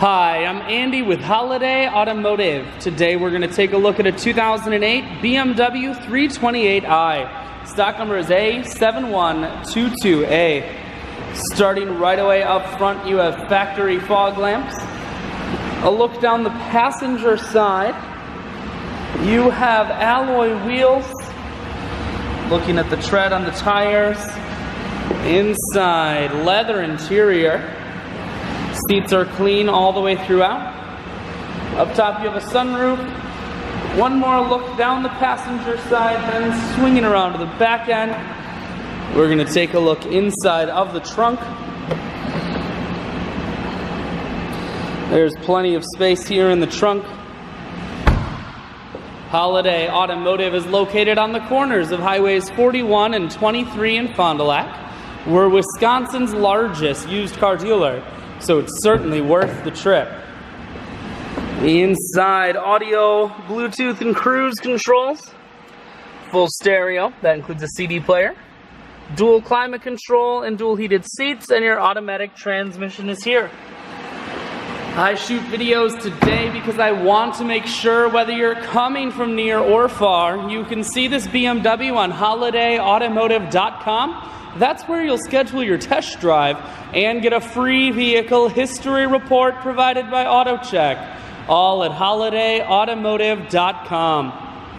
Hi, I'm Andy with Holiday Automotive. Today we're going to take a look at a 2008 BMW 328i. Stock number is A7122A. Starting right away up front, you have factory fog lamps. A look down the passenger side, you have alloy wheels. Looking at the tread on the tires. Inside, leather interior. Seats are clean all the way throughout. Up top you have a sunroof. One more look down the passenger side, then swinging around to the back end. We're going to take a look inside of the trunk. There's plenty of space here in the trunk. Holiday Automotive is located on the corners of Highways 41 and 23 in Fond du Lac. We're Wisconsin's largest used car dealer, so it's certainly worth the trip. Inside, audio, Bluetooth, and cruise controls. Full stereo, that includes a CD player. Dual climate control and dual heated seats, and your automatic transmission is here. I shoot videos today because I want to make sure whether you're coming from near or far, you can see this BMW on holidayautomotive.com. That's where you'll schedule your test drive and get a free vehicle history report provided by AutoCheck. All at holidayautomotive.com.